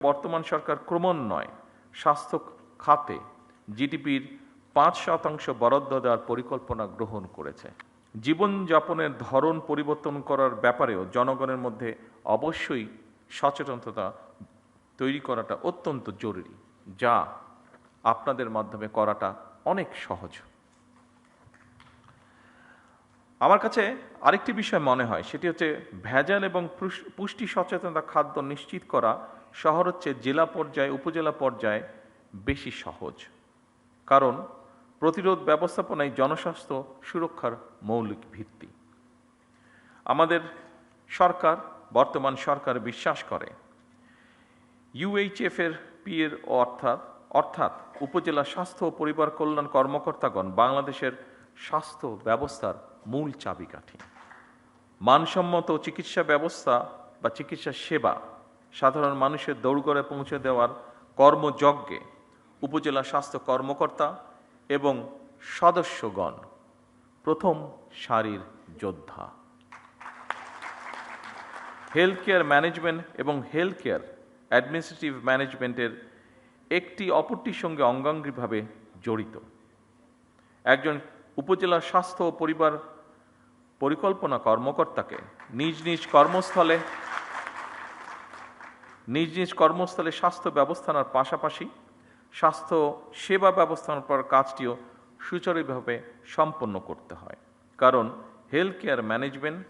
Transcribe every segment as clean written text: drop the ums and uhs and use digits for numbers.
বর্তমান সরকার ক্রমান্বয়ে স্বাস্থ্য খাতে জিডিপির ৫% বরাদ্দ দেওয়ার পরিকল্পনা গ্রহণ করেছে। জীবনযাপনের ধরন পরিবর্তন করার ব্যাপারেও জনগণের মধ্যে অবশ্যই সচেতনতা তৈরি করাটা অত্যন্ত জরুরি, যা আপনাদের মাধ্যমে করাটা অনেক সহজ। আমার কাছে আরেকটি বিষয় মনে হয়, সেটি হচ্ছে ভেজাল এবং পুষ্টি সচেতনতা খাদ্য নিশ্চিত করা শহর হচ্ছে জেলা পর্যায়ে উপজেলা পর্যায়ে বেশি সহজ, কারণ প্রতিরোধ ব্যবস্থাপনায় জনস্বাস্থ্য সুরক্ষার মৌলিক ভিত্তি। আমাদের সরকার, বর্তমান সরকার বিশ্বাস করে ইউএইচএফ-এর পিএর অর্থাৎ উপজেলা স্বাস্থ্য ও পরিবার কল্যাণ কর্মকর্তাগণ বাংলাদেশের স্বাস্থ্য ব্যবস্থার মূল চাবিকাঠি। মানসম্মত চিকিৎসা ব্যবস্থা বা চিকিৎসা সেবা সাধারণ মানুষের দৌড়গড়ে পৌঁছে দেওয়ার কর্মযজ্ঞে উপজেলা স্বাস্থ্য কর্মকর্তা এবং সদস্যগণ প্রথম সারির যোদ্ধা। হেলথ কেয়ার ম্যানেজমেন্ট এবং হেলথ কেয়ার অ্যাডমিনিস্ট্রেটিভ ম্যানেজমেন্টের একটি অপরটির সঙ্গে অঙ্গাঙ্গিভাবে জড়িত। একজন উপজেলা স্বাস্থ্য ও পরিবার পরিকল্পনা কর্মকর্তাকে নিজ নিজ কর্মস্থলে স্বাস্থ্য ব্যবস্থার পাশাপাশি স্বাস্থ্য সেবা ব্যবস্থাপনার কাজটিও সুচারুভাবে সম্পন্ন করতে হয়, কারণ হেলথ কেয়ার ম্যানেজমেন্ট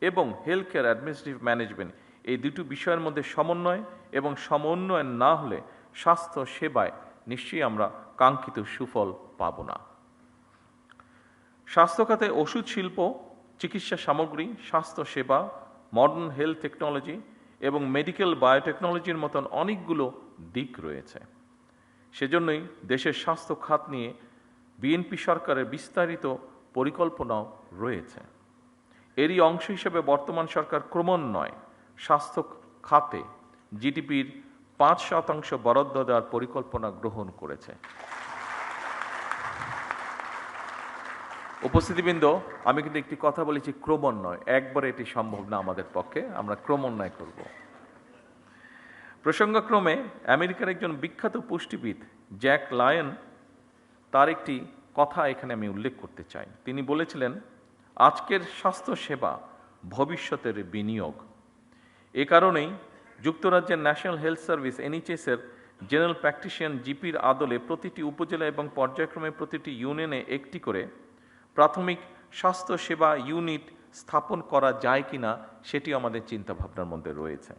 এবং হেলথ কেয়ার অ্যাডমিনিস্ট্রেটিভ ম্যানেজমেন্ট এই দুটো বিষয়ের মধ্যে সমন্বয় এবং সমন্বয় না হলে স্বাস্থ্য সেবায় নিশ্চয়ই আমরা কাঙ্ক্ষিত সুফল পাব না। স্বাস্থ্য খাতে ওষুধ শিল্প, চিকিৎসা সামগ্রী, স্বাস্থ্য সেবা, মডার্ন হেলথ টেকনোলজি এবং মেডিকেল বায়োটেকনোলজির মতন অনেকগুলো দিক রয়েছে। সেজন্যই দেশের স্বাস্থ্য খাত নিয়ে বিএনপি সরকারের বিস্তারিত পরিকল্পনাও রয়েছে। এরই অংশ হিসেবে বর্তমান সরকার ক্রমান্বয়ে স্বাস্থ্য খাতে জিডিপির ৫% বরাদ্দ দেওয়ার পরিকল্পনা গ্রহণ করেছে। উপস্থিতিবৃন্দ, আমি কিন্তু একটি কথা বলেছি ক্রমান্বয়ে, একবারে এটি সম্ভব না আমাদের পক্ষে, আমরা ক্রমান্বয় করব। প্রসঙ্গক্রমে আমেরিকার একজন বিখ্যাত পুষ্টিবিদ জ্যাক লায়ন, তার একটি কথা এখানে আমি উল্লেখ করতে চাই। তিনি বলেছিলেন, আজকের স্বাস্থ্য সেবা ভবিষ্যতের বিনিয়োগ। এ কারণেই যুক্তরাজ্যের ন্যাশনাল হেলথ সার্ভিস NHS-এর জেনারেল প্র্যাকটিশিয়ান জিপির আদলে প্রতিটি উপজেলা এবং পর্যায়ক্রমে প্রতিটি ইউনিয়নে একটি করে প্রাথমিক স্বাস্থ্য সেবা ইউনিট স্থাপন করা যায় কিনা সেটি আমাদের চিন্তাভাবনার মধ্যে রয়েছে।